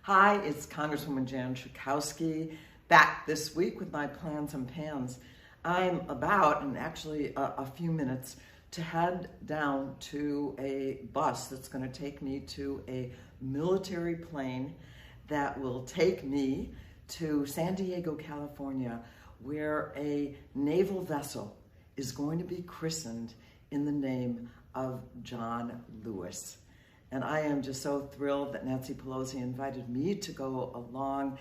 Hi, it's Congresswoman Jan Schakowsky back this week with my plans and pans. I'm about, in actually a few minutes, to head down to a bus that's going to take me to a military plane that will take me to San Diego, California, where a naval vessel is going to be christened in the name of John Lewis. And I am just so thrilled that Nancy Pelosi invited me to go along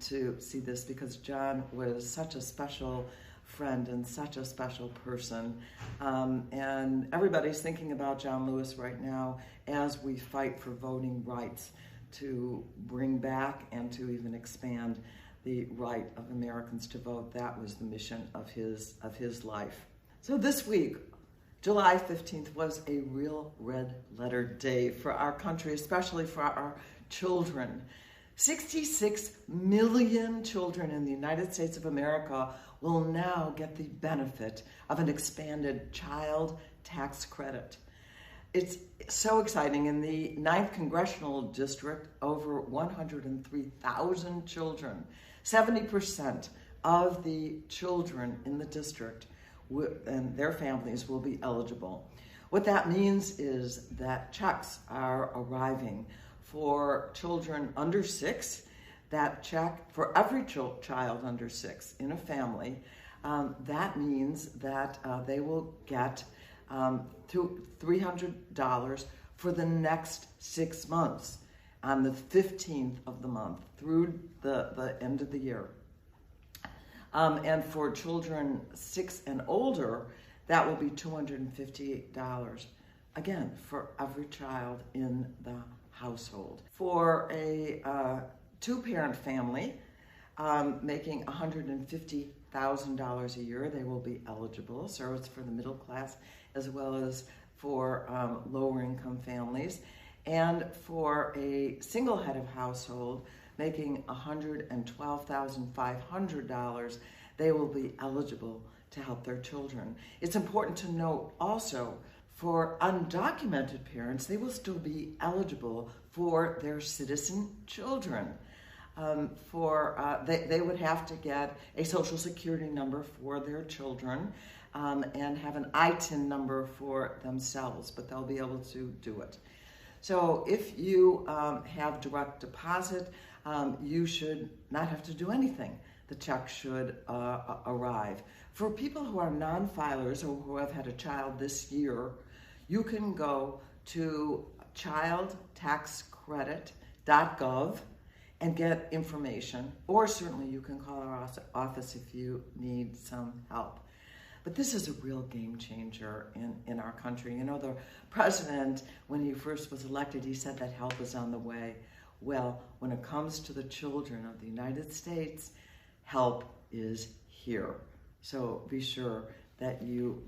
to see this, because John was such a special friend and such a special person. And everybody's thinking about John Lewis right now as we fight for voting rights to bring back and to even expand the right of Americans to vote. That was the mission of his life. So this week, July 15th, was a real red letter day for our country, especially for our children. 66 million children in the United States of America will now get the benefit of an expanded child tax credit. It's so exciting. In the 9th Congressional District, over 103,000 children, 70% of the children in the district and their families will be eligible. What that means is that checks are arriving for children under 6. That check for every child under 6 in a family, that means that they will get $300 for the next 6 months on the 15th of the month through the end of the year. And for children 6 and older, that will be $258, again, for every child in the household. For a two-parent family making $150,000 a year, they will be eligible. So it's for the middle class as well as for lower income families. And for a single head of household making $112,500, they will be eligible to help their children. It's important to note also, for undocumented parents, they will still be eligible for their citizen children. They would have to get a Social Security number for their children and have an ITIN number for themselves, but they'll be able to do it. So if you have direct deposit, you should not have to do anything. The check should arrive. For people who are non-filers or who have had a child this year, you can go to childtaxcredit.gov and get information, or certainly you can call our office if you need some help. But this is a real game changer in our country. You know, the president, when he first was elected, he said that help is on the way. Well, when it comes to the children of the United States, help is here. So be sure that you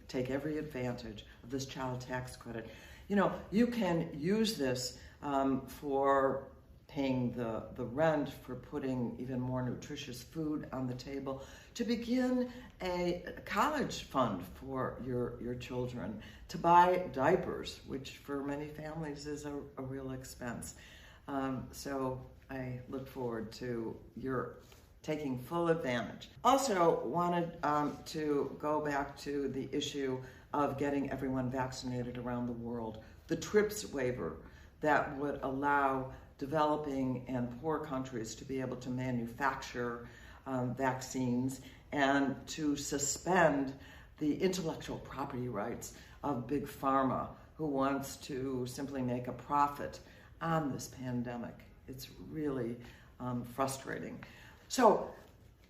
take every advantage of this child tax credit. You know, you can use this for paying the rent, for putting even more nutritious food on the table, to begin a college fund for your children, to buy diapers, which for many families is a real expense. So I look forward to your taking full advantage. Also wanted to go back to the issue of getting everyone vaccinated around the world. The TRIPS waiver that would allow developing and poor countries to be able to manufacture vaccines and to suspend the intellectual property rights of Big Pharma, who wants to simply make a profit on this pandemic. It's really frustrating. So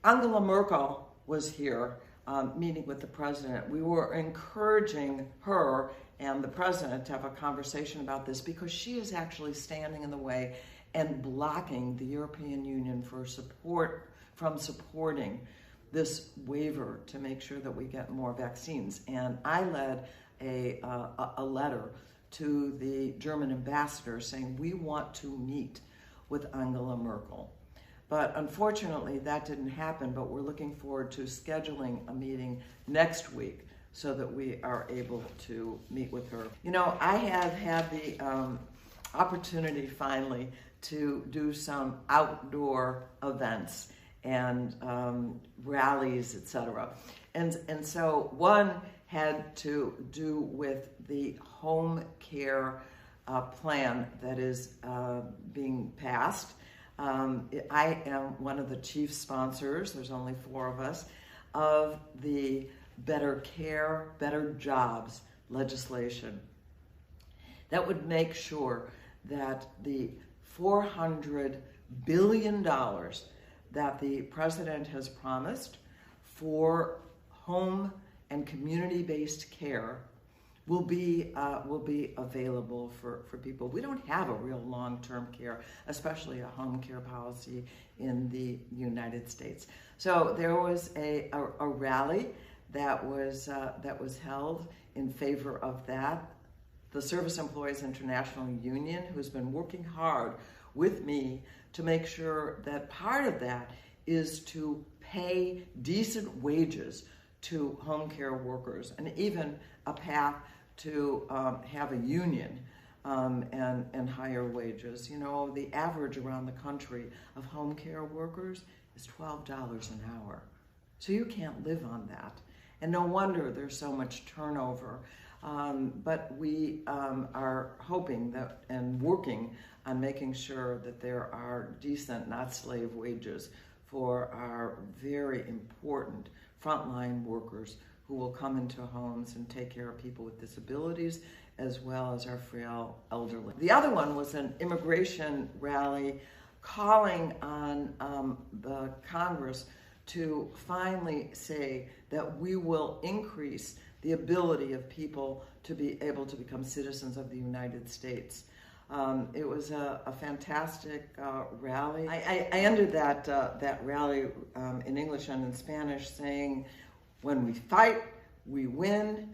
Angela Merkel was here meeting with the president. We were encouraging her and the president to have a conversation about this, because she is actually standing in the way and blocking the European Union from supporting this waiver to make sure that we get more vaccines. And I led a letter to the German ambassador saying we want to meet with Angela Merkel. But unfortunately, that didn't happen, but we're looking forward to scheduling a meeting next week so that we are able to meet with her. You know, I have had the opportunity finally to do some outdoor events and rallies, etc. And so one had to do with the home care plan that is being passed. I am one of the chief sponsors, there's only 4 of us, of the Better Care, Better Jobs legislation. That would make sure that the $400 billion that the president has promised for home and community-based care will be available for people. We don't have a real long-term care, especially a home care policy in the United States. So there was a rally that was held in favor of that. The Service Employees International Union, who's been working hard with me to make sure that part of that is to pay decent wages to home care workers, and even a path to have a union and higher wages. You know, the average around the country of home care workers is $12 an hour. So you can't live on that. And no wonder there's so much turnover. But we are hoping that and working on making sure that there are decent, not slave wages for our very important frontline workers who will come into homes and take care of people with disabilities as well as our frail elderly. The other one was an immigration rally calling on the Congress to finally say that we will increase the ability of people to be able to become citizens of the United States. It was a fantastic rally. I ended that rally in English and in Spanish saying, when we fight, we win.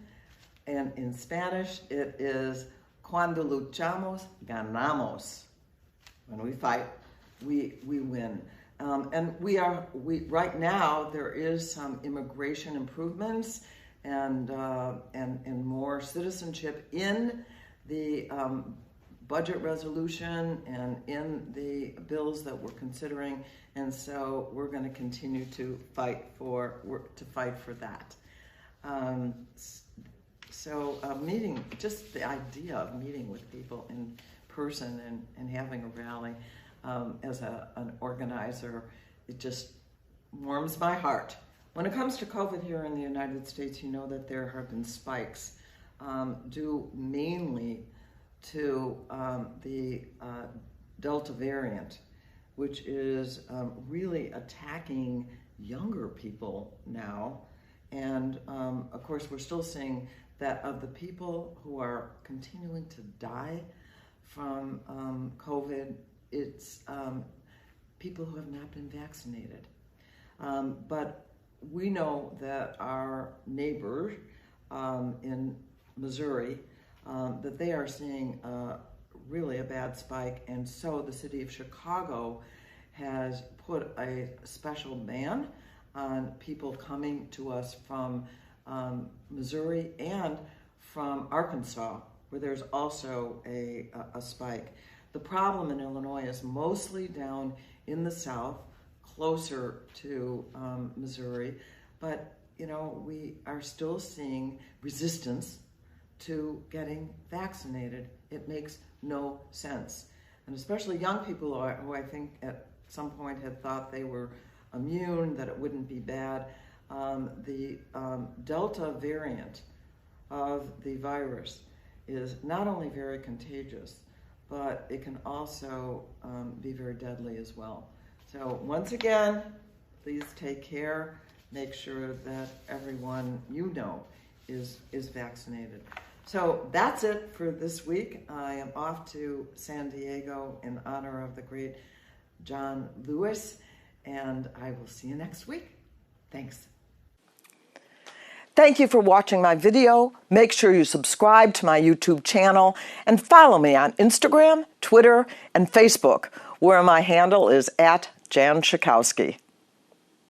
And in Spanish, it is, cuando luchamos, ganamos. When we fight, we win. And right now, there is some immigration improvements and more citizenship in the budget resolution and in the bills that we're considering, and so we're going to continue to fight for that. Meeting, just the idea of meeting with people in person and having a rally as an organizer, it just warms my heart. When it comes to COVID here in the United States, you know that there have been spikes due mainly to the Delta variant, which is really attacking younger people now. And of course, we're still seeing that of the people who are continuing to die from COVID, it's people who have not been vaccinated. But we know that our neighbor in Missouri, that they are seeing really a bad spike, and so the city of Chicago has put a special ban on people coming to us from Missouri and from Arkansas, where there's also a spike. The problem in Illinois is mostly down in the south, closer to Missouri, but you know, we are still seeing resistance to getting vaccinated. It makes no sense. And especially young people who I think at some point had thought they were immune, that it wouldn't be bad. The Delta variant of the virus is not only very contagious, but it can also be very deadly as well. So once again, please take care. Make sure that everyone you know is vaccinated. So that's it for this week. I am off to San Diego in honor of the great John Lewis, and I will see you next week. Thanks. Thank you for watching my video. Make sure you subscribe to my YouTube channel and follow me on Instagram, Twitter, and Facebook, where my handle is @Jan Schakowsky.